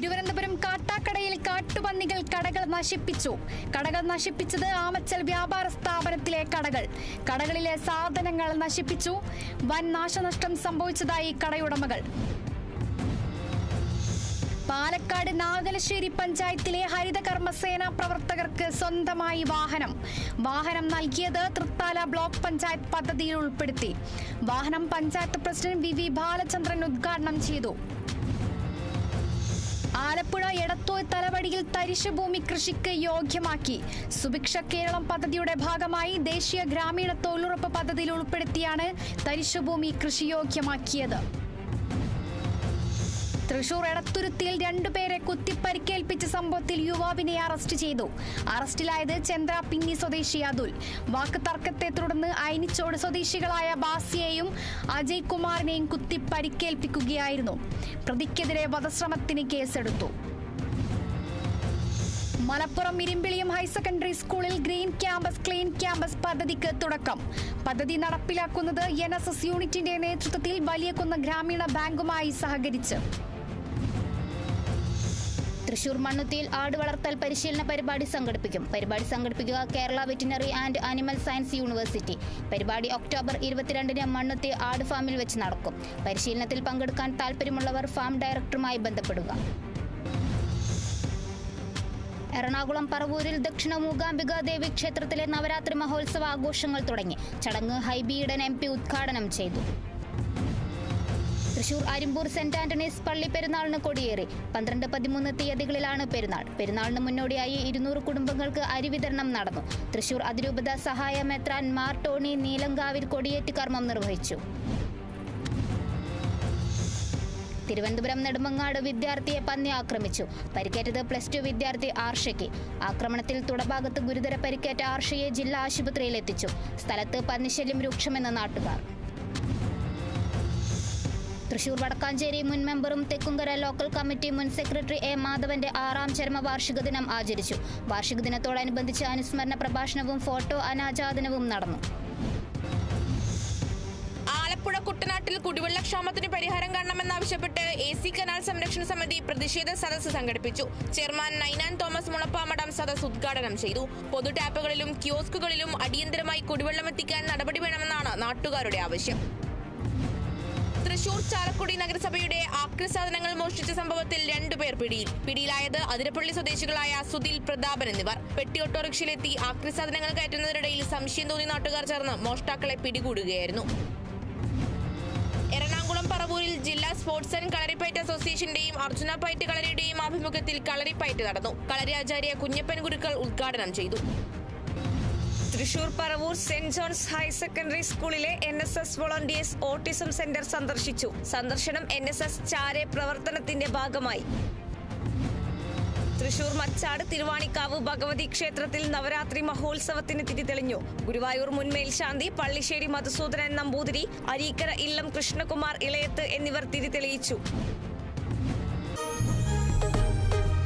തിരുവനന്തപുരം കാട്ടാക്കടയിൽ കാട്ടുപന്നികൾ കടകൾ നശിപ്പിച്ചു. കടകൾ നശിപ്പിച്ചത് ആമച്ചൽ വ്യാപാര സ്ഥാപനത്തിലെ കടകൾ. കടകളിലെ സാധനങ്ങൾ നശിപ്പിച്ചു. വൻ നാശനഷ്ടം സംഭവിച്ചതായി കടയുടമകൾ. പാലക്കാട് നാഗലശ്ശേരി പഞ്ചായത്തിലെ ഹരിതകർമ്മസേന പ്രവർത്തകർക്ക് സ്വന്തമായി വാഹനം നൽകിയത് തൃത്താല ബ്ലോക്ക് പഞ്ചായത്ത് പദ്ധതിയിൽ ഉൾപ്പെടുത്തി. വാഹനം പഞ്ചായത്ത് പ്രസിഡന്റ് വി ബാലചന്ദ്രൻ ഉദ്ഘാടനം ചെയ്തു. ആലപ്പുഴ എടത്തോയ് തലവടിയിൽ തരിശുഭൂമി കൃഷിക്ക് യോഗ്യമാക്കി. സുഭിക്ഷ കേരളം പദ്ധതിയുടെ ഭാഗമായി ദേശീയ ഗ്രാമീണ തൊഴിലുറപ്പ് പദ്ധതിയിൽ ഉൾപ്പെടുത്തിയാണ് തരിശുഭൂമി കൃഷിയോഗ്യമാക്കിയത്. തൃശൂർ എടത്തുരുത്തിയിൽ 2 പേരെ കുത്തിപ്പരിക്കേൽപ്പിച്ച സംഭവത്തിൽ യുവാവിനെ അറസ്റ്റ് ചെയ്തു. അറസ്റ്റിലായത് ചന്ദ്രാപിന്നി സ്വദേശി അതുൽ. വാക്ക് തർക്കത്തെ തുടർന്ന് അയനിച്ചോട് സ്വദേശികളായ ബാസിയെയും അജയ് കുമാറിനെയും കുത്തിപ്പരിക്കേൽപ്പിക്കുകയായിരുന്നു. പ്രതിക്കെതിരെ വധശ്രമത്തിന് കേസെടുത്തു. മലപ്പുറം ഇരിമ്പിളിയം ഹയർ സെക്കൻഡറി സ്കൂളിൽ ഗ്രീൻ ക്യാമ്പസ് ക്ലീൻ ക്യാമ്പസ് പദ്ധതിക്ക് തുടക്കം. പദ്ധതി നടപ്പിലാക്കുന്നത് NSS യൂണിറ്റിന്റെ നേതൃത്വത്തിൽ വലിയകുന്ന് ഗ്രാമീണ ബാങ്കുമായി സഹകരിച്ച്. തൃശൂർ മണ്ണുത്തിയിൽ ആട് വളർത്തൽ പരിശീലന പരിപാടി സംഘടിപ്പിക്കുക Kerala veterinary and animal science university. പരിപാടി ഒക്ടോബർ 22-ന് മണ്ണുത്തി ആട് ഫാമിൽ വെച്ച് നടക്കും. പരിശീലനത്തിൽ പങ്കെടുക്കാൻ താൽപ്പര്യമുള്ളവർ ഫാം ഡയറക്ടറുമായി ബന്ധപ്പെടുക. എറണാകുളം പറവൂരിൽ ദക്ഷിണ മൂകാംബിക ദേവി ക്ഷേത്രത്തിലെ നവരാത്രി മഹോത്സവ ആഘോഷങ്ങൾ തുടങ്ങി. ചടങ്ങ് ഹൈബി ഈഡൻ MP ഉദ്ഘാടനം ചെയ്തു. തൃശൂർ അരിമ്പൂർ സെന്റ് ആന്റണീസ് പള്ളി പെരുന്നാളിന് കൊടിയേറി. 12-13 തീയതികളിലാണ് പെരുന്നാൾ. പെരുന്നാളിന് മുന്നോടിയായി 200 കുടുംബങ്ങൾക്ക് അരി വിതരണം നടന്നു. തൃശൂർ അതിരൂപത സഹായ മെത്രാൻ മാർ ടോണി നീലങ്കാവിൽ കൊടിയേറ്റ് കർമ്മം നിർവഹിച്ചു. തിരുവനന്തപുരം നെടുമങ്ങാട് വിദ്യാർത്ഥിയെ പന്നി ആക്രമിച്ചു. പരിക്കേറ്റത് +2 വിദ്യാർത്ഥി ആർഷയ്ക്ക്. ആക്രമണത്തിൽ തുടഭാഗത്ത് ഗുരുതര പരിക്കേറ്റ ആർഷയെ ജില്ലാ ആശുപത്രിയിൽ എത്തിച്ചു. സ്ഥലത്ത് പന്നിശല്യം രൂക്ഷമെന്ന് നാട്ടുകാർ. തൃശൂർ വടക്കാഞ്ചേരി മുൻ മെമ്പറും തെക്കുംകര ലോക്കൽ കമ്മിറ്റി മുൻ സെക്രട്ടറി A മാധവന്റെ 6ാം ചരമവാർഷിക ദിനം ആചരിച്ചു. വാർഷിക ദിനത്തോടനുബന്ധിച്ച് അനുസ്മരണ പ്രഭാഷണവും ഫോട്ടോ അനാച്ഛാദനവും നടന്നു. ആലപ്പുഴ കുട്ടനാട്ടിൽ കുടിവെള്ളക്ഷാമത്തിന് പരിഹാരം കാണണമെന്നാവശ്യപ്പെട്ട് AC കനാൽ സംരക്ഷണ സമിതി പ്രതിഷേധ സദസ്സ് സംഘടിപ്പിച്ചു. ചെയർമാൻ നൈനാൻ തോമസ് മുളപ്പാമഠം സദസ്സ് ഉദ്ഘാടനം ചെയ്തു. പൊതു ടാപ്പുകളിലും കിയോസ്കുകളിലും അടിയന്തരമായി കുടിവെള്ളം എത്തിക്കാൻ നടപടി വേണമെന്നാണ് നാട്ടുകാരുടെ ആവശ്യം. തൃശൂർ ചാലക്കുടി നഗരസഭയുടെ ആക്രിസാധനങ്ങൾ മോഷ്ടിച്ച സംഭവത്തിൽ 2 പേർ പിടിയിലായത് അതിരപ്പള്ളി സ്വദേശികളായ സുധിൽ, പ്രതാപൻ എന്നിവർ. പെട്ടി ഓട്ടോറിക്ഷയിലെത്തി ആക്രിസാധനങ്ങൾ കയറ്റുന്നതിനിടയിൽ സംശയം തോന്നി നാട്ടുകാർ ചേർന്ന് മോഷ്ടാക്കളെ പിടികൂടുകയായിരുന്നു. എറണാകുളം പറവൂരിൽ ജില്ലാ സ്പോർട്സ് ആൻഡ് കളരിപ്പയറ്റ് അസോസിയേഷന്റെയും അർജുന പയറ്റ് കളരിയുടെയും ആഭിമുഖ്യത്തിൽ കളരിപ്പയറ്റ് നടന്നു. കളരി ആചാര്യ കുഞ്ഞപ്പൻ ഗുരുക്കൾ ഉദ്ഘാടനം ചെയ്തു. Thrissur Paravur saint John's higher secondary സ്കൂളിലെ NSS വോളണ്ടിയേഴ്സ് ഓട്ടിസം സെന്റർ സന്ദർശിച്ചു. സന്ദർശനം NSS ചാരെ പ്രവർത്തനത്തിന്റെ ഭാഗമായി. തൃശൂർ മച്ചാട് തിരുവാണിക്കാവ് ഭഗവതി ക്ഷേത്രത്തിൽ നവരാത്രി മഹോത്സവത്തിന് തിരിതെളിഞ്ഞു. ഗുരുവായൂർ മുൻ മേൽശാന്തി പള്ളിശ്ശേരി മധുസൂദനൻ നമ്പൂതിരി, അരീക്കര ഇല്ലം കൃഷ്ണകുമാർ ഇളയത്ത് എന്നിവർ തിരിതെളിയിച്ചു.